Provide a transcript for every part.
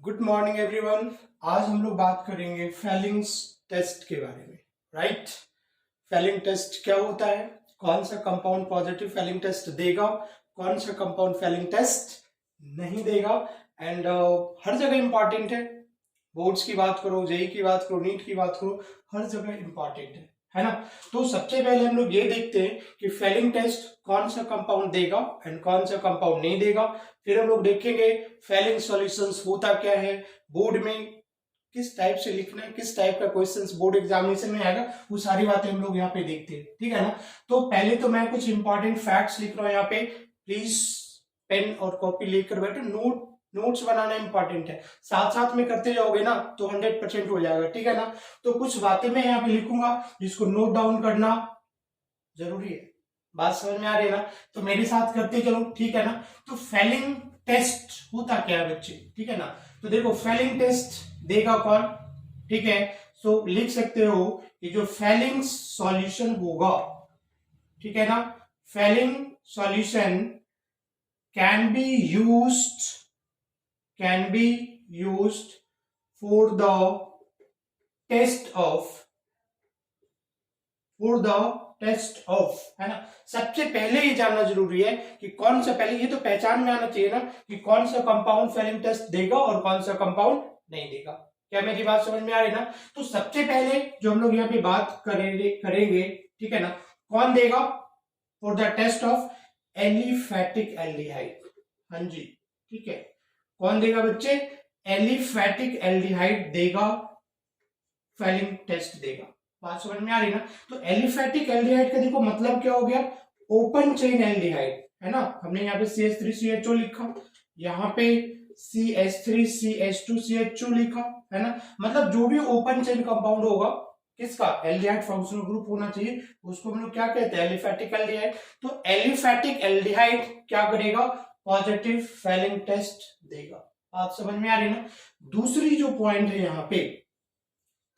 Good morning everyone. आज हम लोग बात करेंगे फेलिंग्स टेस्ट के बारे में। राइट, फेलिंग टेस्ट क्या होता है, कौन सा कंपाउंड पॉजिटिव फेलिंग टेस्ट देगा, कौन सा कंपाउंड फेलिंग टेस्ट नहीं देगा। एंड हर जगह इंपॉर्टेंट है। बोर्ड्स की बात करो, जेई की बात करो, नीट की बात करो, हर जगह इंपॉर्टेंट है ना। तो सबसे पहले हम लोग ये देखते हैं कि फेलिंग टेस्ट कौन सा कंपाउंड देगा एंड कौन सा कंपाउंड नहीं देगा। फिर हम लोग देखेंगे फेलिंग सॉल्यूशंस होता क्या है, बोर्ड में किस टाइप से लिखना है, किस टाइप का क्वेश्चंस बोर्ड एग्जामिनेशन में आएगा, वो सारी बातें हम लोग यहाँ पे देखते हैं। ठीक है ना। तो पहले तो मैं कुछ इंपॉर्टेंट फैक्ट्स लिख रहा हूँ यहाँ पे। प्लीज पेन और कॉपी लेकर बैठो। नोट्स बनाना इंपॉर्टेंट है, साथ साथ में करते जाओगे ना तो 100% हो जाएगा। ठीक है ना। तो कुछ बातें मैं यहाँ पे लिखूंगा जिसको नोट डाउन करना जरूरी है। बात समझ में आ रही है ना, तो मेरे साथ करते चलो। ठीक है ना। तो फेलिंग टेस्ट होता क्या है बच्चे, ठीक है ना। तो देखो फेलिंग टेस्ट देगा कौन, ठीक है। सो लिख सकते हो कि जो फेलिंग सॉल्यूशन होगा, ठीक है ना, Fehling solution can be used for the test of है ना। सबसे पहले ये जानना जरूरी है कि कौन सा, पहले ये तो पहचान में आना चाहिए ना कि कौन सा कंपाउंड फेलिंग टेस्ट देगा और कौन सा कंपाउंड नहीं देगा। क्या मेरी बात समझ में आ रही है ना। तो सबसे पहले जो हम लोग यहाँ पे बात करेंगे, ठीक है ना, कौन देगा for the test of aliphatic aldehyde. हाँ जी, ठीक है। कौन देगा बच्चे, एलिफैटिक एल्डिहाइड देगा, फेलिंग टेस्ट देगा। बात समझ में आ रही ना। तो एलिफैटिक एल्डिहाइड का देखो मतलब क्या हो गया, ओपन चेन एल्डिहाइड है ना। हमने यहाँ पे CH3CHO लिखा, यहाँ पे CH3CH2CH2 लिखा है ना। मतलब जो भी ओपन चेन कंपाउंड होगा किसका, एल्डिहाइड फंक्शनल ग्रुप होना चाहिए, उसको हम लोग क्या कहते हैं, एलिफैटिक एल्डिहाइड। तो एलिफैटिक एल्डिहाइड क्या करेगा, पॉजिटिव फेलिंग टेस्ट देगा। बात समझ में आ रही ना। दूसरी जो पॉइंट है यहाँ पे,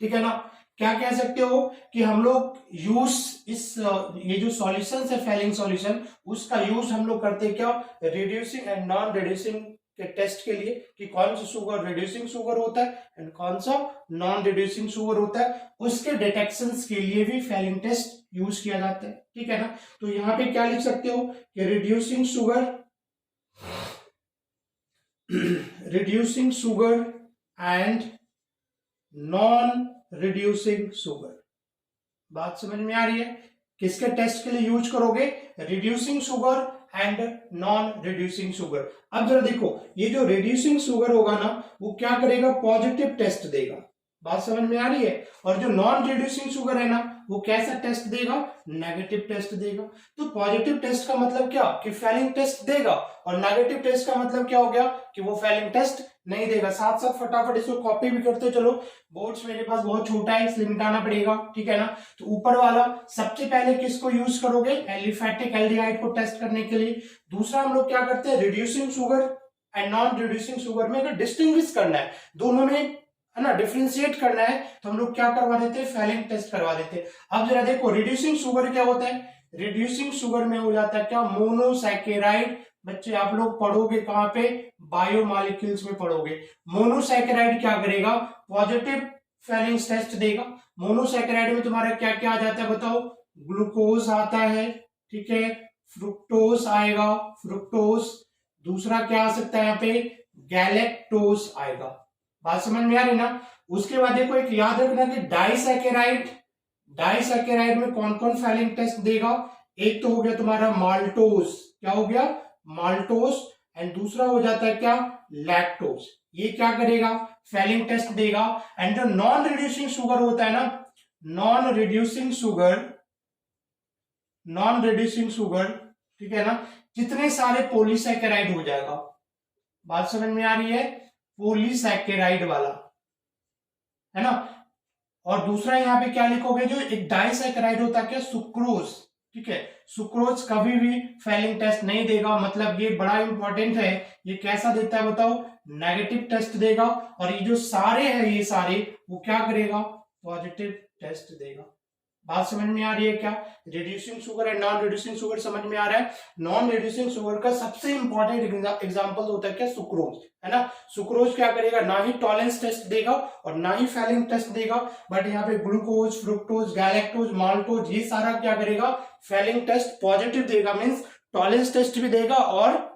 ठीक है ना, क्या कह सकते हो कि हम लोग यूज ये जो सॉल्यूशन है फेलिंग सॉल्यूशन, उसका यूज हम लोग करते क्या, रिड्यूसिंग एंड नॉन रिड्यूसिंग के टेस्ट के लिए, कि कौन सा शुगर रिड्यूसिंग शुगर होता है एंड कौन सा नॉन रिड्यूसिंग शुगर होता है, उसके डिटेक्शन के लिए भी फेलिंग टेस्ट यूज किया जाता है। ठीक है ना। तो यहाँ पे क्या लिख सकते हो कि reducing sugar and non reducing sugar. बात समझ में आ रही है, किसके टेस्ट के लिए यूज करोगे, reducing sugar and non reducing sugar. अब जरा देखो, ये जो रिड्यूसिंग शुगर होगा ना, वो क्या करेगा, पॉजिटिव टेस्ट देगा। बात समझ में आ रही है। और जो नॉन रिड्यूसिंग शुगर है ना, वो कैसा टेस्ट देगा, नेगेटिव टेस्ट देगा। तो पॉजिटिव टेस्ट का मतलब क्या, कि फेलिंग टेस्ट देगा, और नेगेटिव टेस्ट का मतलब क्या हो गया, कि वो फेलिंग टेस्ट नहीं देगा। साथ साथ फटाफट इसको कॉपी भी करते चलो। बोर्ड्स मेरे पास बहुत छोटा है इसलिए मिटाना पड़ेगा। ठीक है ना। तो ऊपर वाला सबसे पहले किसको यूज करोगे, एलिफैटिक एल्डिहाइड को टेस्ट करने के लिए। दूसरा हम लोग क्या करते हैं, reducing sugar and non reducing sugar में अगर डिस्टिंग्विश करना है, दोनों में है ना, डिफरेंशिएट करना है, तो हम लोग क्या करवा देते हैं, फेलिंग टेस्ट करवा देते हैं। अब जरा देखो, रिड्यूसिंग शुगर क्या होता है, रिड्यूसिंग शुगर में हो जाता है क्या, मोनोसैकेराइड। बच्चे आप लोग पढ़ोगे कहां पे, बायोमॉलिक्यूल्स में पढ़ोगे। मोनोसैकेराइड क्या करेगा, पॉजिटिव फेलिंग टेस्ट देगा। मोनोसैकेराइड में तुम्हारा क्या क्या आ जाता है बताओ, ग्लूकोज आता है, ठीक है, फ्रुक्टोज आएगा, फ्रुक्टोज। दूसरा क्या आ सकता है यहाँ पे, गैलेक्टोज आएगा। बात समझ में आ रही ना। उसके बाद देखो, एक याद रखना कि डाइसैकेराइड में कौन कौन फेलिंग टेस्ट देगा। एक तो हो गया तुम्हारा माल्टोज, क्या हो गया, माल्टोज। एंड दूसरा हो जाता है क्या, लैक्टोज। ये क्या करेगा, फेलिंग टेस्ट देगा। एंड जो नॉन रिड्यूसिंग शुगर होता है ना, नॉन रिड्यूसिंग शुगर, ठीक है ना, कितने सारे पॉलीसैकेराइड हो जाएगा। बात समझ में आ रही है, पॉलीसैकेराइड वाला, है ना। और दूसरा यहाँ पे क्या लिखोगे, जो एक डाइसैकेराइड होता है क्या, सुक्रोज। ठीक है, सुक्रोज कभी भी फेलिंग टेस्ट नहीं देगा। मतलब ये बड़ा इंपॉर्टेंट है, ये कैसा देता है बताओ, नेगेटिव टेस्ट देगा। और ये जो सारे हैं, ये सारे वो क्या करेगा, पॉजिटिव टेस्ट देगा। बात समझ में आ रही है क्या? Reducing sugar and non reducing sugar समझ में आ रहा है? नॉन रिड्यूसिंग शुगर का सबसे इंपॉर्टेंट एग्जांपल होता है क्या? सुक्रोज, है ना। सुक्रोज क्या करेगा? ना ही टॉलरेंस टेस्ट देगा और ना ही फेलिंग टेस्ट देगा, बट यहाँ पे ग्लूकोज, फ्रुक्टोज, गैलेक्टोज, माल्टोज ये सारा क्या करेगा? फेलिंग टेस्ट पॉजिटिव देगा, मीन्स टॉलरेंस टेस्ट भी देगा और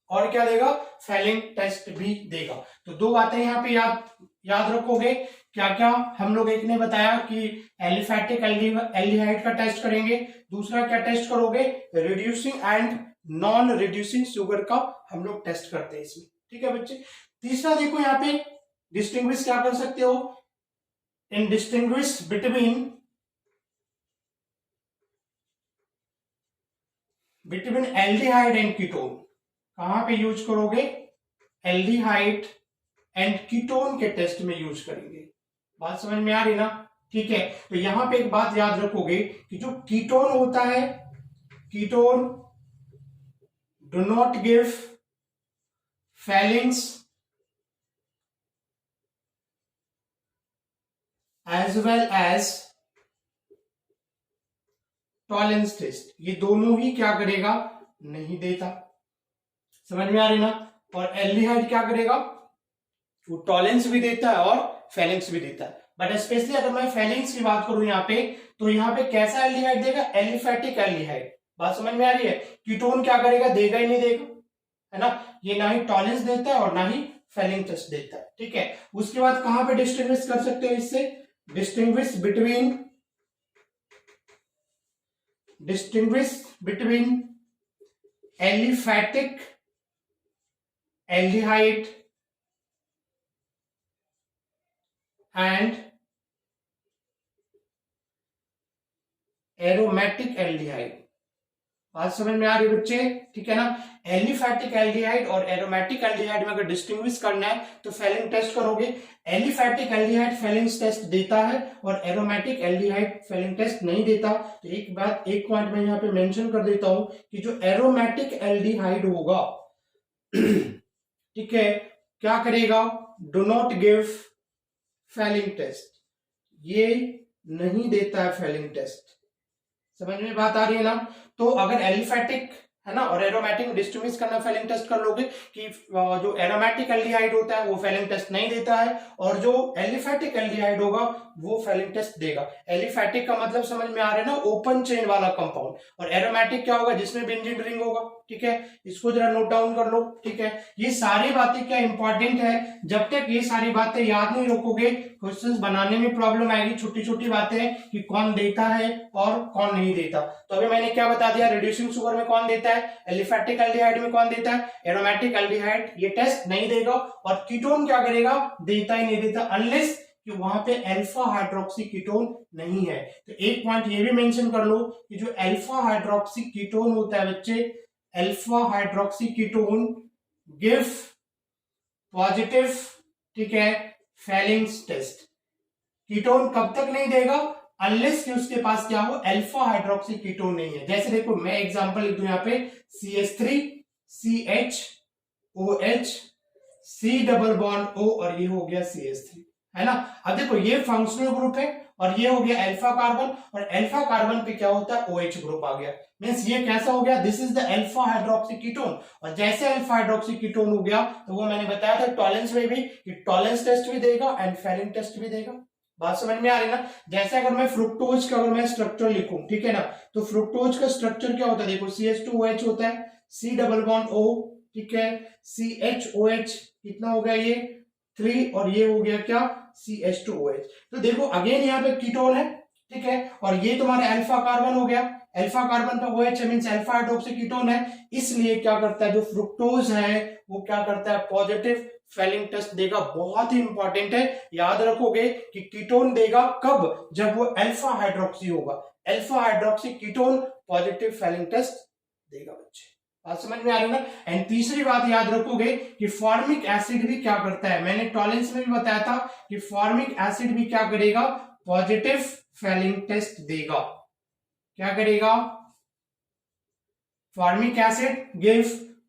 क्या देगा? फेलिंग टेस्ट भी देगा। तो दो बातें यहाँ पे याद रखोगे। क्या क्या हम लोग, एक ने बताया कि एलिफैटिक एल्डिहाइड का टेस्ट करेंगे, दूसरा क्या टेस्ट करोगे? Reducing and non reducing sugar का हम लोग टेस्ट करते हैं इसमें, ठीक है बच्चे। तीसरा देखो यहाँ पे डिस्टिंग्विश क्या कर सकते हो? इन distinguish between aldehyde and ketone, कहां पे यूज करोगे? एल्डिहाइड एंड कीटोन के टेस्ट में यूज करेंगे। बात समझ में आ रही ना? ठीक है, तो यहां पे एक बात याद रखोगे कि जो कीटोन होता है, ketone do not give Fehling's as well as Tollens test, ये दोनों ही क्या करेगा? नहीं देता। समझ में आ रही ना? और एल्डिहाइड क्या करेगा? वो टॉलरेंस भी देता है और फेलिंग्स भी देता है, बट स्पेशली अगर मैं फेलिंग्स की बात करूं यहाँ पे, तो यहाँ पे कैसा एल्डिहाइड देगा? Aliphatic aldehyde. बात समझ में आ रही है? कीटोन क्या करेगा? देगा ही नहीं देगा, है ना। ये ना ही टॉलरेंस देता है और ना ही फेलिंग टेस्ट देता है, ठीक है। उसके बाद कहां पे डिस्टिंग्विश कर सकते हो इससे? Distinguish between aliphatic aldehyde and aromatic aldehyde. बात समझ में आ रही है बच्चे? ठीक है ना। एलिफैटिक एल्डिहाइड और एरोमेटिक एल्डिहाइड में अगर डिस्टिंग्विश करना है तो फेलिंग टेस्ट करोगे। एलिफैटिक एल्डिहाइड फेलिंग टेस्ट देता है और एरोमेटिक एल्डिहाइड फेलिंग टेस्ट नहीं देता। तो एक पॉइंट मैं यहाँ पे मेंशन कर देता हूं कि जो एरोमेटिक एल्डिहाइड होगा ठीक है, क्या करेगा? Do not give Fehling test, ये नहीं देता है फेलिंग टेस्ट। समझ में बात आ रही है ना? तो अगर एलिफैटिक है ना और एरोमेटिक डिस्टिंग्विश करना, फेलिंग टेस्ट कर लोगे कि जो एरोमेटिक एल्डिहाइड होता है वो फेलिंग टेस्ट नहीं देता है और जो एलिफैटिक एल्डिहाइड होगा वो फेलिंग टेस्ट देगा। एलिफैटिक का मतलब समझ में आ रहा है ना? ओपन चेन वाला कंपाउंड। और एरोमेटिक क्या होगा? जिसमें बेंजीन रिंग होगा, ठीक है। इसको जरा नोट डाउन कर लो, ठीक है। ये सारी बातें क्या इंपॉर्टेंट है, जब तक ये सारी बातें याद नहीं रखोगे क्वेश्चंस बनाने में प्रॉब्लम आएगी। छोटी छोटी बातें कि कौन देता है और कौन नहीं देता। तो अभी मैंने क्या बता दिया? रिड्यूसिंग शुगर में कौन देता है, एलिफैटिक एल्डिहाइड में कौन देता है, एरोमेटिक एल्डिहाइड ये टेस्ट नहीं देगा। और कीटोन क्या करेगा? देता ही नहीं देता, अनलेस कि वहां पे अल्फा हाइड्रोक्सी कीटोन नहीं है। तो एक पॉइंट ये भी मेंशन कर लो कि जो अल्फा हाइड्रोक्सी कीटोन होता है बच्चे, alpha hydroxy ketone give positive, ठीक है, फेलिंग्स टेस्ट। कीटोन कब तक नहीं देगा? अनलेस कि उसके पास क्या हो? अल्फा हाइड्रोक्सी कीटोन नहीं है। जैसे देखो मैं एग्जांपल लिख दूं यहाँ पे, CH3 CHOH C double bond O और ये हो गया CH3, है ना। अब देखो ये फंक्शनल ग्रुप है और ये हो गया अल्फा कार्बन, और अल्फा कार्बन पे क्या होता है? OH ग्रुप आ गया। मींस ये कैसा हो गया? This is the alpha hydroxy ketone. और जैसे अल्फा हाइड्रोक्सी कीटोन हो गया तो वो मैंने बताया था टॉलरेंस में भी कि टॉलरेंस टेस्ट भी देगा एंड फेलिंग टेस्ट भी देगा। बात समझ में आ रही ना? जैसे अगर मैं फ्रुक्टोज का अगर मैं स्ट्रक्चर लिखूं, ठीक है ना, तो फ्रुक्टोज का स्ट्रक्चर क्या होता है? देखो CH2OH होता है, C डबल बॉन्ड O, ठीक है, CHOH कितना हो गया? ये 3 और ये हो गया क्या? CH2OH। तो देखो अगेन यहाँ पे कीटोन है, ठीक है, और ये तुम्हारे अल्फा कार्बन हो गया। अल्फा कार्बन पे OH है, मींस अल्फा हाइड्रोक्सी कीटोन है। इसलिए क्या करता है? जो फ्रुक्टोज है वो क्या करता है? पॉजिटिव फेलिंग टेस्ट देगा। बहुत ही इंपॉर्टेंट है, याद रखोगे कि कीटोन देगा कब? जब वो अल्फा हाइड्रोक्सी होगा। Alpha hydroxy ketone positive Fehling test देगा बच्चे। बात समझ में आ रही ना? एंड तीसरी बात याद रखोगे कि फॉर्मिक एसिड भी क्या करता है? मैंने टॉलरेंस में भी बताया था कि फॉर्मिक एसिड भी क्या करेगा? पॉजिटिव फेलिंग टेस्ट देगा। क्या करेगा? Formic acid give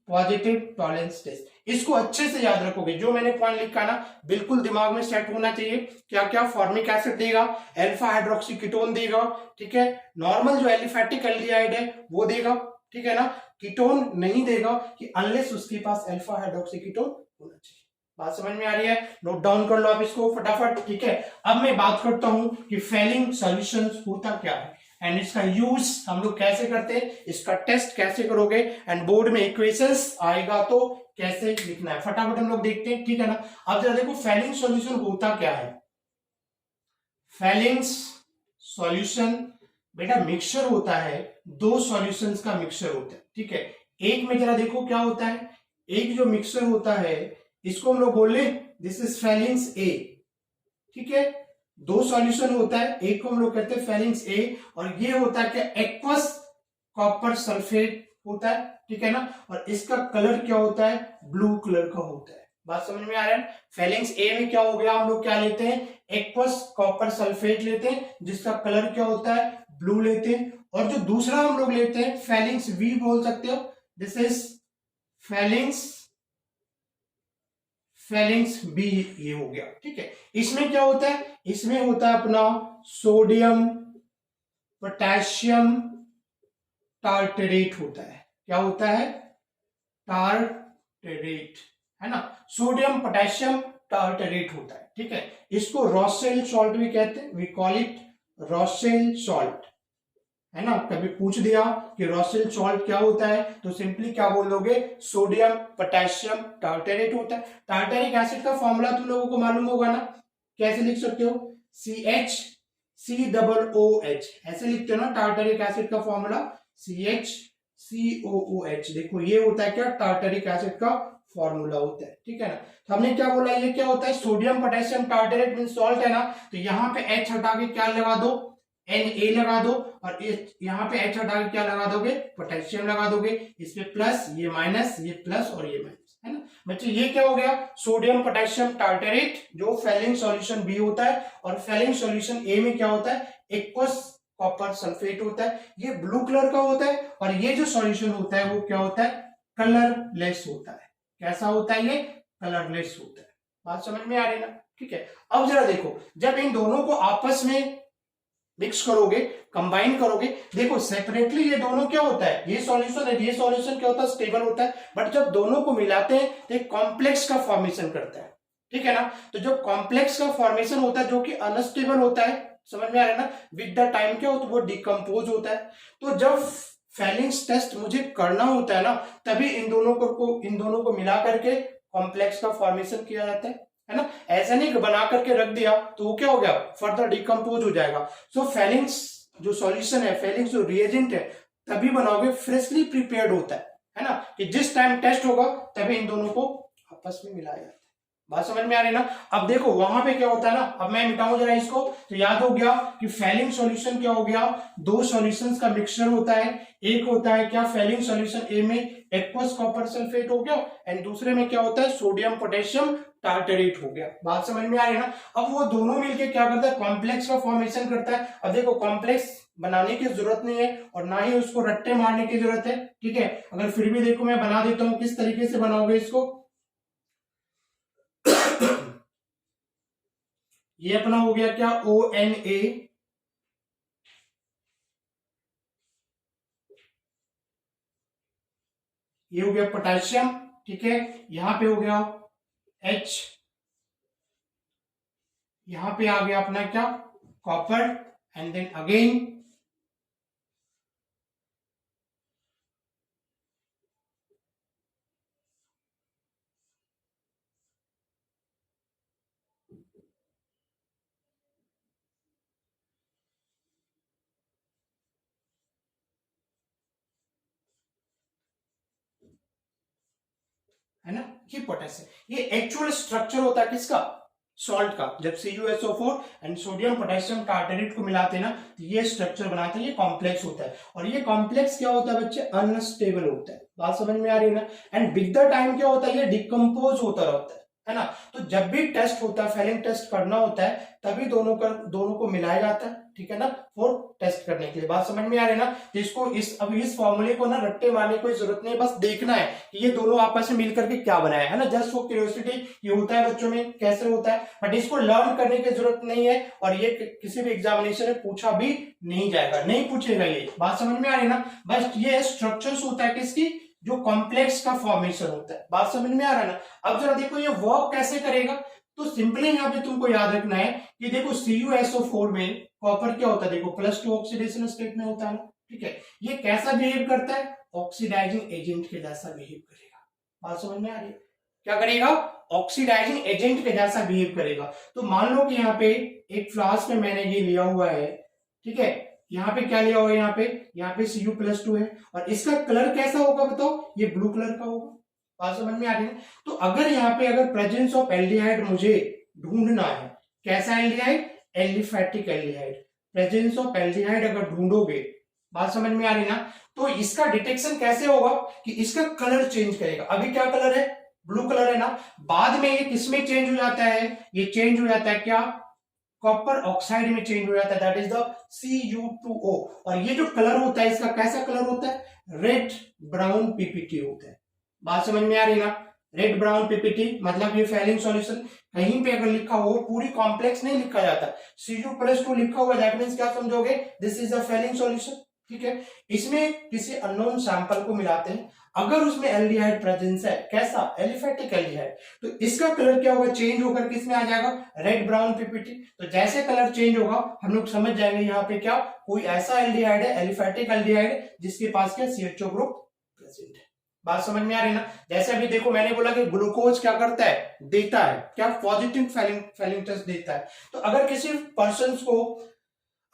positive Tollens test. इसको अच्छे से याद रखोगे, जो मैंने पॉइंट लिखा ना बिल्कुल दिमाग में सेट होना चाहिए। क्या क्या, फॉर्मिक एसिड देगा, अल्फा हाइड्रोक्सी कीटोन देगा, ठीक है, नॉर्मल जो एलिफेटिक एल्डिहाइड है वो देगा, ठीक है ना, कीटोन नहीं देगा कि अनलेस उसके पास अल्फा हाइड्रोक्सी कीटोन होना चाहिए। बात समझ में आ रही है? नोट डाउन कर लो आप इसको फटाफट, ठीक है। अब मैं बात करता हूं कि फेलिंग सॉल्यूशंस होता क्या है एंड इसका यूज हम लोग कैसे करते हैं, इसका टेस्ट कैसे करोगे एंड बोर्ड में इक्वेशंस आएगा तो कैसे लिखना है, फटाफट हम लोग देखते हैं, ठीक है ना। अब जरा देखो फेलिंग सॉल्यूशन होता क्या है। फेलिंग सॉल्यूशन बेटा मिक्सचर होता है, दो सॉल्यूशंस का मिक्सचर होता है, ठीक है। एक में जरा देखो क्या होता है, एक जो मिक्सचर होता है इसको हम लोग बोल ले दिस इज फेलिंग्स ए, ठीक है। दो सॉल्यूशन होता है, एक को हम लोग कहते हैं फेलिंग्स ए और ये होता है क्या, एक्वस कॉपर सल्फेट होता है, ठीक है ना। और इसका कलर क्या होता है, ब्लू कलर का होता है। बात समझ में आ रहा है? फेलिंग्स ए में क्या हो गया, हम लोग क्या लेते हैं, एक्वस कॉपर सल्फेट लेते हैं जिसका कलर क्या होता है, ब्लू लेते हैं। और जो दूसरा हम लोग लेते हैं फेलिंग्स बी बोल सकते हो, दिस इज फेलिंग्स बी, ये हो गया, ठीक है। इसमें क्या होता है, इसमें होता है अपना सोडियम पोटेशियम टार्टरेट होता है। क्या होता है, टार्टरेट, है ना, सोडियम पोटेशियम टार्टरेट होता है, ठीक है। इसको रॉसेल सॉल्ट भी कहते हैं, वी कॉल इट रॉसेल सॉल्ट, है ना। कभी पूछ दिया कि रॉसेल सॉल्ट क्या होता है तो सिंपली क्या बोल दोगे, सोडियम पोटेशियम टार्टरेट होता है। टार्टरिक एसिड का फॉर्मूला तुम लोगों को मालूम होगा ना, कैसे लिख सकते हो, CHCOOH, ऐसे लिखते हो ना टार्टरिक एसिड का फॉर्मूला, CHCOOH। देखो ये होता है क्या, टार्टरिक एसिड का फॉर्मूला होता है, ठीक है ना। तो हमने क्या बोला, ये क्या होता है, sodium potassium tartrate mean salt है ना, तो यहाँ पे H हटा के क्या लगा दो, Na लगा दो, और यहाँ पे H हटा के क्या लगा दोगे, पोटेशियम लगा दोगे, इस पे प्लस, ये माइनस, ये प्लस और ये माइनस, है ना बच्चे। ये क्या हो गया, सोडियम पोटेशियम टार्टरेट जो फेलिंग सॉल्यूशन बी होता है, और फेलिंग सॉल्यूशन ए में क्या होता है, एक्वस कॉपर सल्फेट होता है, ये ब्लू कलर का होता है। और ये जो सॉल्यूशन होता है वो क्या होता है, कलरलेस होता है। कैसा होता है, ये कलरलेस होता है। बात समझ में आ रही है ना, ठीक है। अब जरा देखो, जब इन दोनों को आपस में मिक्स करोगे, कंबाइन करोगे, देखो सेपरेटली ये दोनों क्या होता है, ये सॉल्यूशन है, ये सॉल्यूशन क्या होता है, स्टेबल होता है। बट जब दोनों को मिलाते हैं तो एक कॉम्प्लेक्स का फॉर्मेशन करता है, ठीक है ना। तो जो कॉम्प्लेक्स का फॉर्मेशन होता है जो कि अनस्टेबल होता है, समझ में आ रहा है ना, विद द टाइम क्या होता है, वो डिकम्पोज होता है। तो जब फेलिंग्स टेस्ट मुझे करना होता है ना, तभी इन दोनों को मिला करके कॉम्प्लेक्स का फॉर्मेशन किया जाता है ना। ऐसा नहीं कि बना करके रख दिया तो वो क्या हो गया, फर्दर डिकम्पोज हो जाएगा। सो फेलिंग्स जो सॉल्यूशन है, फेलिंग्स जो रिएजेंट है, तभी बनाओगे, फ्रेशली प्रिपेयर्ड होता है ना, कि जिस टाइम टेस्ट होगा तभी इन दोनों को आपस में मिलाया जाता है। बात समझ में आ रही ना। अब देखो वहां पे क्या होता है ना, अब मैं मिटाऊं जरा इसको, तो याद हो गया कि फेलिंग सॉल्यूशन क्या हो गया, दो सॉल्यूशंस का मिक्सचर होता है। एक होता है क्या, फेलिंग सॉल्यूशन ए में एक्वस कॉपर सल्फेट हो गया, एंड दूसरे में क्या होता है, सोडियम पोटेशियम टार्टरेट हो गया। बात समझ में आ रही है ना। अब वो दोनों मिलके क्या करता है, कॉम्प्लेक्स का फॉर्मेशन करता है। अब देखो कॉम्प्लेक्स बनाने की जरूरत नहीं है और ना ही उसको रट्टे मारने की जरूरत है, ठीक है। अगर फिर भी देखो मैं बना देता हूं, किस तरीके से बनाओगे इसको, ये अपना हो गया क्या, ONA, ये हो गया पोटेशियम, ठीक है। यहां पे हो गया H, यहां पे आ गया अपना क्या, कॉपर, एंड देन अगेन है ना, ये पोटेशियम। ये एक्चुअल स्ट्रक्चर होता है किसका, सॉल्ट का। जब CuSO4 and sodium potassium tartrate को मिलाते हैं ना, तो ये स्ट्रक्चर बनाते हैं, ये कॉम्प्लेक्स होता है। और ये कॉम्प्लेक्स क्या होता है बच्चे, अनस्टेबल होता है। बात समझ में आ रही है ना। एंड विद द टाइम क्या होता है, ये डिकम्पोज होता रहता है ना। तो जब भी टेस्ट होता है, फेलिंग टेस्ट करना होता है, तभी दोनों को मिलाया जाता है, ठीक है ना, फॉर टेस्ट करने के लिए। बात समझ में आ रही है ना। जिसको अभी इस फॉर्मूले को ना रट्टे मारने की कोई जरूरत नहीं है, बस देखना है कि ये दोनों आपस में मिलकर के क्या बनाया है ना, जस्ट फॉर क्यूरियोसिटी। ये होता है बच्चों में, कैसे होता है, बट इसको लर्न करने की जरूरत नहीं है, और ये किसी भी एग्जामिनेशन में पूछा भी नहीं जाएगा, नहीं पूछेगा ये। बात समझ में आ रही है ना। बस ये स्ट्रक्चर्स होता है किसकी, जो कॉम्प्लेक्स का फॉर्मेशन होता है। बात समझ में आ रहा है ना। अब जरा देखो ये वर्क कैसे करेगा। तो सिंपली यहाँ पे तुमको याद रखना है कि देखो CuSO4 में कॉपर क्या होता है, देखो +2 ऑक्सीडेशन स्टेट में होता है ना, ठीक है। ये कैसा बिहेव करता है, ऑक्सीडाइजिंग एजेंट के जैसा बिहेव करेगा। बात समझ में आ रही है, क्या करेगा, ऑक्सीडाइजिंग एजेंट के जैसा बिहेव करेगा। तो मान लो कि यहाँ पे एक फ्लास्क में मैंने ये लिया हुआ है, ठीक है, यहाँ पे क्या लिया हुआ है, यहाँ पे Cu+2 है, और इसका कलर कैसा होगा बताओ, ये ब्लू कलर का होगा। बात समझ में आ रही है। तो अगर यहाँ पे अगर प्रेजेंस ऑफ एल्डिहाइड मुझे ढूंढना है, कैसा aldehyde, aliphatic aldehyde, presence of aldehyde अगर ढूंढोगे, बात समझ में आ रही ना, तो इसका डिटेक्शन कैसे होगा कि इसका कलर चेंज करेगा। अभी क्या कलर है, ब्लू कलर है ना, बाद में ये किसमें चेंज हो जाता है, ये चेंज हो जाता है क्या, कॉपर ऑक्साइड में चेंज हो जाता है, दैट इज द Cu2O। और ये जो कलर होता है इसका कैसा कलर होता है, रेड ब्राउन पीपीटी होता है। बात समझ में आ रही ना, रेड ब्राउन पीपीटी मतलब ये फेलिंग सॉल्यूशन। कहीं पे अगर लिखा हो, पूरी कॉम्प्लेक्स नहीं लिखा जाता, Cu+2 लिखा हुआ, दैट मींस क्या समझोगे, this is a Fehling solution, ठीक है। इसमें किसी अननोन सैंपल को मिलाते हैं, अगर उसमें एल्डिहाइड प्रेजेंस है, कैसा, एलिफैटिक एल्डिहाइड, तो इसका कलर क्या होगा, चेंज होकर किसमें आ जाएगा, रेड ब्राउन पीपीटी। तो जैसे कलर चेंज होगा हम लोग समझ जाएंगे यहाँ पे क्या, कोई ऐसा एल्डिहाइड है, एलिफैटिक एल्डिहाइड, जिसके पास क्या CHO ग्रुप प्रेजेंट है। बात समझ में आ रही ना। जैसे अभी देखो मैंने बोला कि ग्लूकोज क्या करता है, देता है क्या, पॉजिटिव फेलिंग टेस्ट देता है। तो अगर किसी पर्सन को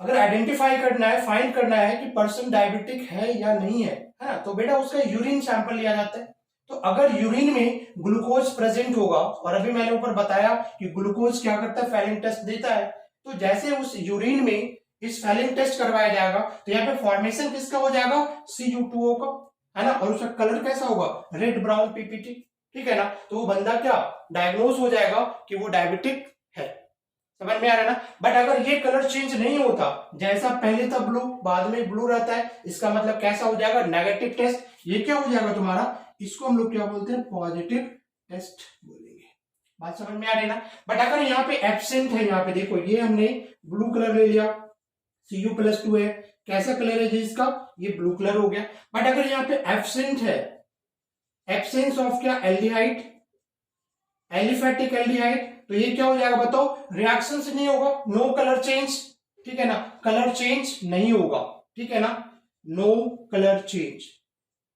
अगर आइडेंटिफाई करना है, फाइंड करना है कि पर्सन डायबिटिक है या नहीं है ना, तो बेटा उसका यूरिन सैंपल लिया जाता है। तो अगर यूरिन में ग्लूकोज प्रेजेंट होगा, और अभी मैंने ऊपर बताया कि ग्लूकोज क्या करता है, फेलिंग टेस्ट देता है, तो जैसे उस यूरिन में इस फेलिंग टेस्ट करवाया जाएगा, तो यहाँ पे फॉर्मेशन किसका हो जाएगा, Cu2O का, है ना, और उसका कलर कैसा होगा, रेड ब्राउन पीपीटी, ठीक है ना। तो वो बंदा क्या डायग्नोज हो जाएगा कि वो डायबिटिक है। समझ में आ रहा है ना। बट अगर ये कलर चेंज नहीं होता, जैसा पहले था ब्लू, बाद में ब्लू रहता है, इसका मतलब कैसा हो जाएगा, नेगेटिव टेस्ट। ये क्या हो जाएगा तुम्हारा, इसको हम लोग क्या बोलते हैं, पॉजिटिव टेस्ट बोलेंगे। बात समझ में आ रही है ना। बट अगर यहाँ पे एब्सेंट है, यहाँ पे देखो ये हमने ब्लू कलर ले लिया, Cu+2 है, कैसा कलर है जी इसका, ये ब्लू कलर हो गया। बट अगर यहाँ पे एब्सेंट है, एब्सेंस ऑफ क्या, एल्डिहाइड, एलिफैटिक एल्डिहाइड, तो ये क्या हो जाएगा बताओ, रिएक्शन से नहीं होगा, नो कलर चेंज, ठीक है ना, कलर चेंज नहीं होगा, ठीक है ना, no colour change,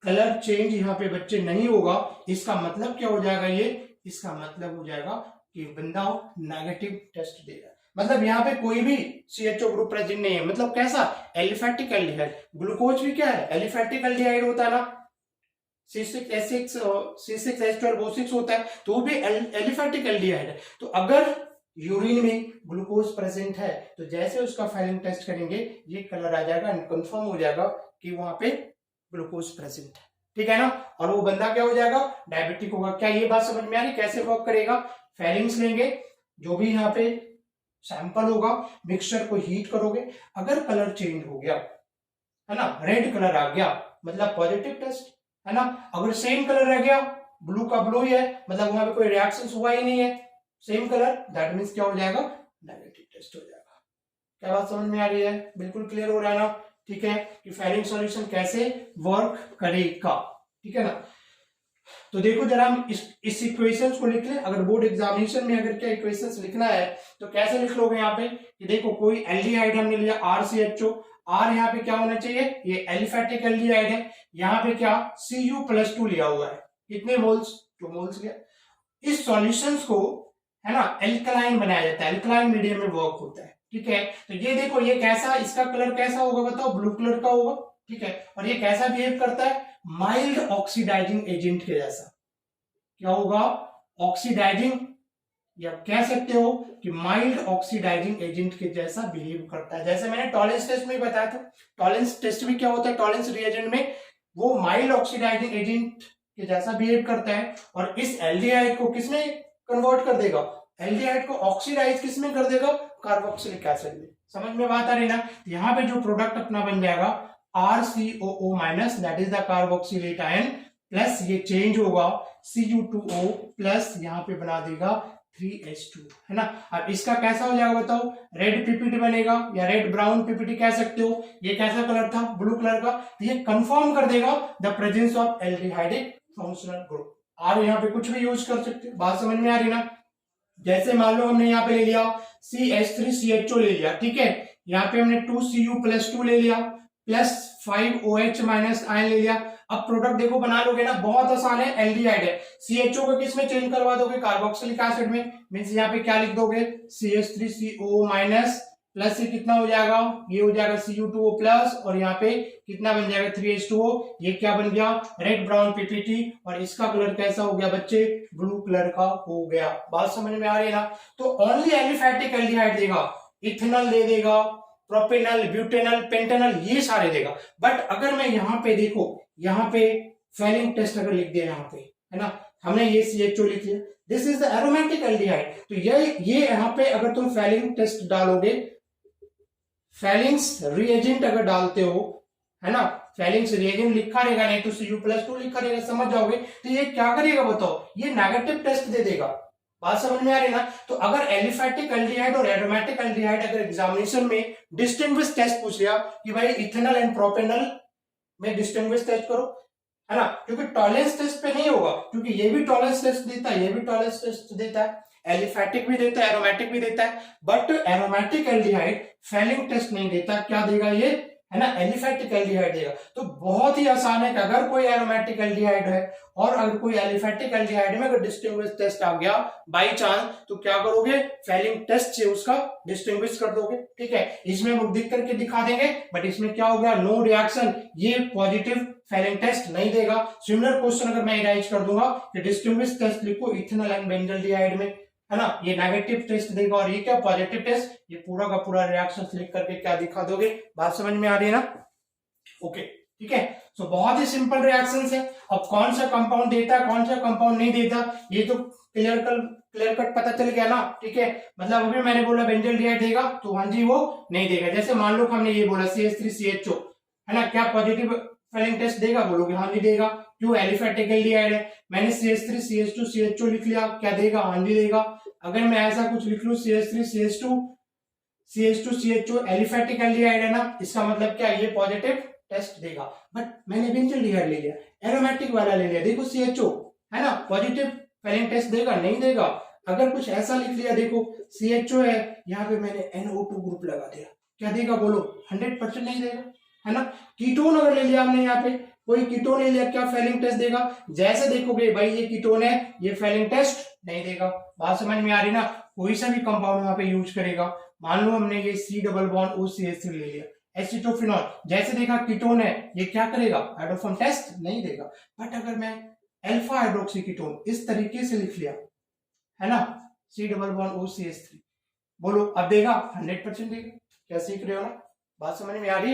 colour change यहाँ पे बच्चे नहीं होगा। इसका मतलब क्या हो जाएगा, ये इसका मतलब हो जाएगा कि बंदा नेगेटिव टेस्ट देगा, मतलब यहाँ पे कोई भी CHO ग्रुप प्रेजेंट नहीं है। मतलब कैसा, एलिफैटिक एल्डिहाइड, ग्लूकोज भी क्या है, एलिफैटिक एल्डिहाइड होता है ना, C6H12O6 होता है, तो वो भी एलिफैटिक एल्डिहाइड है। तो अगर यूरिन में ग्लूकोज प्रेजेंट है, तो जैसे उसका फेलिंग टेस्ट करेंगे, ये कलर आ जाएगा, कंफर्म हो जाएगा कि वहां पे ग्लूकोज प्रेजेंट है, ठीक है ना, और वो बंदा क्या हो जाएगा, डायबिटिक होगा। क्या ये बात समझ में आ रही, कैसे वर्क करेगा, फेलिंग्स लेंगे, जो भी यहाँ पे सैंपल होगा, मिक्सचर को हीट करोगे, अगर कलर चेंज हो गया, है ना, रेड कलर आ गया, मतलब पॉजिटिव टेस्ट, है ना। अगर सेम कलर रह गया, ब्लू का ब्लू ही है, मतलब वहां पे कोई रिएक्शन हुआ ही नहीं है, सेम कलर, दैट मींस क्या हो जाएगा, नेगेटिव टेस्ट हो जाएगा। क्या बात समझ में आ रही है, बिल्कुल क्लियर हो रहा है ना, ठीक है, कि फेलिंग सॉल्यूशन कैसे वर्क करेगा, ठीक है ना। तो देखो जरा हम इस इक्वेशंस को लिख लें। अगर बोर्ड एग्जामिनेशन में अगर क्या इक्वेशंस लिखना है तो कैसे लिख लोगे, यहाँ पे कि देखो कोई एल्डिहाइड हमने लिया RCHO, R यहाँ पे क्या होना चाहिए, ये एलिफैटिक एल्डिहाइड है, यहाँ पे क्या Cu+2 लिया हुआ है, कितने मोल्स, 2 मोल्स लिया। इस सॉल्यूशंस को, है ना, एल्कलाइन बनाया जाता है, एल्कलाइन मीडियम में वर्क होता है, ठीक है। तो ये देखो ये कैसा, इसका कलर कैसा होगा बताओ, ब्लू कलर का होगा, ठीक है, और ये कैसा बिहेव करता है, माइल्ड ऑक्सीडाइजिंग एजेंट के जैसा। क्या होगा, ऑक्सीडाइजिंग, या कह सकते हो कि माइल्ड ऑक्सीडाइजिंग एजेंट के जैसा बिहेव करता है। जैसे मैंने टॉलेंस टेस्ट में बताया था, टॉलेंस टेस्ट में क्या होता है, टॉलेंस रिएजेंट में वो माइल्ड ऑक्सीडाइजिंग एजेंट के जैसा बिहेव करता है, और इस एल्डिहाइड को किसने कन्वर्ट कर देगा, एल्डिहाइड को ऑक्सीडाइज किस में कर देगा, कार्बोक्सिलिक एसिड में। समझ में बात आ रही ना। यहाँ पे जो प्रोडक्ट अपना बन जाएगा RCOO minus, that is the carboxylate ion, plus ये चेंज होगा Cu2O प्लस यहाँ पे बना देगा 3H2, है ना। अब इसका कैसा हो जाएगा बताओ, रेड पीपीटी बनेगा या रेड ब्राउन पीपीटी कह सकते हो। ये कैसा कलर था, ब्लू कलर का। तो ये कंफर्म कर देगा the presence of aldehydic functional group. और यहाँ पे कुछ भी यूज कर सकते हो, बात समझ में आ रही ना। जैसे मान लो हमने यहाँ पे ले लिया CH3CHO ले लिया, ठीक है। यहाँ पे हमने 2Cu+2 ले लिया प्लस 5OH माइनस आयन ले लिया। अब प्रोडक्ट देखो बना लोगे ना, बहुत आसान है, एल्डिहाइड है। CHO को किस में चेंज करवा दोगे, कार्बोक्सिलिक एसिड में। मींस यहाँ पे क्या लिख दोगे, CH3CO माइनस प्लस ये कितना हो जाएगा, ये हो जाएगा Cu2O प्लस, और यहाँ पे कितना बन जाएगा 3H2O। ये क्या बन गया, रेड ब्राउन पीपीटी। और इसका कलर कैसा हो गया बच्चे, ब्लू कलर का हो गया। बात समझ में आ रही है ना। तो ओनली एलिफैटिक एल्डिहाइड देगा, इथेनॉल दे देगा, प्रोपेनॉल, ब्यूटेनॉल, पेंटेनॉल, ये सारे देगा। बट अगर मैं यहाँ पे देखो, यहाँ पे फेलिंग टेस्ट अगर लिख दिया यहाँ पे, है ना, हमने ये CHO लिख लिया, this is the aromatic aldehyde. तो ये यहाँ पे अगर तुम फेलिंग टेस्ट डालोगे, फेलिंग्स रिएजेंट अगर डालते हो, है ना, फेलिंग्स रिएजेंट लिखा रहेगा, नहीं तो Cu+2 लिखा रहेगा, समझ जाओगे। तो ये क्या करेगा बताओ, ये नेगेटिव टेस्ट दे देगा। बात समझ में आ रही ना। तो अगर एलिफैटिक एल्डिहाइड और एरोमेटिक एल्डिहाइड अगर एग्जामिनेशन में डिस्टिंग्विश टेस्ट पूछ लिया कि भाई इथेनॉल एंड प्रोपेनॉल में डिस्टिंग्विश टेस्ट करो, है ना, क्योंकि टॉलरेंस टेस्ट पे नहीं होगा, क्योंकि ये भी टॉलरेंस टेस्ट देता है, ये भी टॉलरेंस टेस्ट देता है, एलिफैटिक भी देता है, एरोमेटिक भी देता है। But aromatic aldehyde Fehling test नहीं देता, क्या देगा ये, है ना, एलिफैटिक एल्डिहाइड देगा। तो बहुत ही आसान है कि अगर कोई एरोमेटिक एल्डिहाइड है और अगर कोई एलिफैटिक एल्डिहाइड में अगर डिस्टिंग्विश टेस्ट आ गया बाई चांस, तो क्या करोगे, फेलिंग टेस्ट से उसका डिस्टिंग्विश कर दोगे, ठीक है। इसमें हम लिख करके दिखा देंगे, बट इसमें क्या हो गया, नो रिएक्शन, ये पॉजिटिव फेलिंग टेस्ट नहीं देगा। सिमिलर क्वेश्चन अगर मैं इराइज कर दूंगा कि डिस्टिंग्विश टेस्ट लिखो इथेनॉल एंड बेंजल्डिहाइड में, है ना, ये नेगेटिव टेस्ट देगा, और ये क्या पॉजिटिव टेस्ट, ये पूरा का पूरा रिएक्शन लिख करके क्या दिखा दोगे। बात समझ में आ रही है ना। ओके, ठीक है। सो बहुत ही सिंपल रिएक्शंस है। अब कौन सा कंपाउंड देता है, कौन सा कंपाउंड नहीं देता, ये तो क्लियर कट पता चल गया ना, ठीक है। मतलब अभी मैंने बोला बेंजल्डिहाइड देगा, तो हाँ जी वो नहीं देगा। जैसे मान लो हमने ये बोला CH3CHO, है ना, क्या पॉजिटिव फेलिंग टेस्ट देगा, बोलोगे हाँ जी देगा, क्यों, एलिफैटिक एल्डिहाइड है। मैंने CH3CH2CHO लिख लिया, क्या देगा, हाँ जी देगा। अगर मैं ऐसा कुछ लिख लूं CH3CH2CH2CHO एलिफैटिक एल्डिहाइड है ना, इसका मतलब क्या, ये पॉजिटिव टेस्ट देगा। बट मैंने बेंजल्डिहाइड ले लिया, एरोमेटिक वाला ले लिया, देखो CHO, है ना, पॉजिटिव फेलिंग टेस्ट देगा, नहीं देगा। अगर कुछ ऐसा लिख लिया, देखो CHO है, यहाँ पे मैंने NO2 ग्रुप लगा दिया, क्या देगा बोलो, 100% नहीं देगा, है ना। कीटोन अगर ले लिया हमने, यहाँ पे कोई कीटोन ले लिया, क्या फेलिंग टेस्ट देगा। जैसे देखोगे भाई ये कीटोन है, ये फेलिंग टेस्ट नहीं देगा। बात समझ में आ रही ना। कोई सा भी कंपाउंड यहाँ पे यूज करेगा, मान लो हमने ये C+OCH3 ले लिया, एसिटोफिनॉल, जैसे देखा कीटोन है, ये क्या करेगा, हाइड्रोफोम टेस्ट नहीं देगा। बट अगर मैं अल्फा हाइड्रोक्सी कीटोन इस तरीके से लिख लिया, है ना, C+OCH3, बोलो अब देगा, 100% देगा। क्या सीख रहे हो ना, बात समझ में आ रही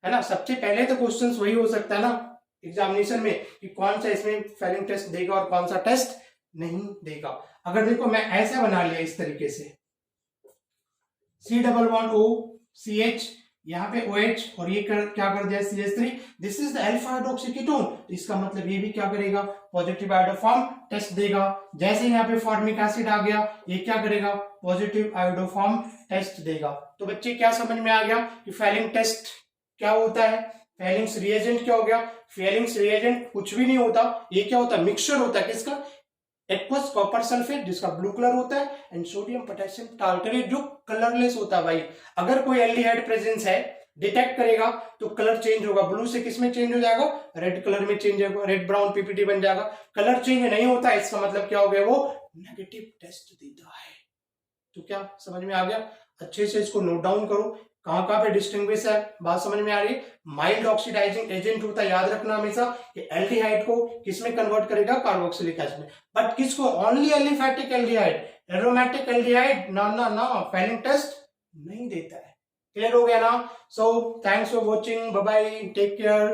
है ना। सबसे पहले तो क्वेश्चंस वही हो सकता है ना एग्जामिनेशन में कि कौन सा इसमें फेलिंग टेस्ट देगा और कौन सा टेस्ट नहीं देगा। अगर देखो मैं ऐसा बना लिया इस तरीके से, C+OCH, यहाँ पे OH, और ये क्या कर दिया CH3, this is the alpha hydroxy ketone. इसका मतलब ये भी क्या करेगा, पॉजिटिव आयोडोफॉर्म टेस्ट देगा। जैसे यहाँ पे फॉर्मिक एसिड आ गया, ये क्या करेगा, पॉजिटिव आयोडोफॉर्म टेस्ट देगा। तो बच्चे क्या समझ में आ गया कि फेलिंग टेस्ट क्या होता है, फेलिंग्स रिएजेंट क्या हो गया। फेलिंग्स रिएजेंट कुछ भी नहीं होता, ये क्या होता है, मिक्सचर होता है किसका, एक्वस कॉपर सल्फेट जिसका ब्लू कलर होता है, एंड सोडियम पोटेशियम टार्टरेट जो कलरलेस होता है। भाई अगर कोई एल्डिहाइड प्रेजेंस है, डिटेक्ट करेगा तो कलर चेंज होगा, ब्लू से किस में चेंज हो जाएगा, रेड कलर में चेंज होगा, रेड ब्राउन पीपीटी बन जाएगा। कलर चेंज नहीं होता, इसका मतलब क्या हो गया, वो नेगेटिव टेस्ट देता है। तो क्या समझ में आ गया, अच्छे से इसको नोट डाउन करो, कहां पे डिस्टिंग्विश है, बात समझ में आ रही है। माइल्ड ऑक्सीडाइजिंग एजेंट होता है, याद रखना हमेशा कि एल्डिहाइड को किसमें कन्वर्ट करेगा, कार्बोक्सिलिक एसिड में। बट किसको, only aliphatic aldehyde, aromatic aldehyde ना ना ना फेलिंग टेस्ट नहीं देता है। क्लियर हो गया ना। So thanks for watching, bye bye, take care.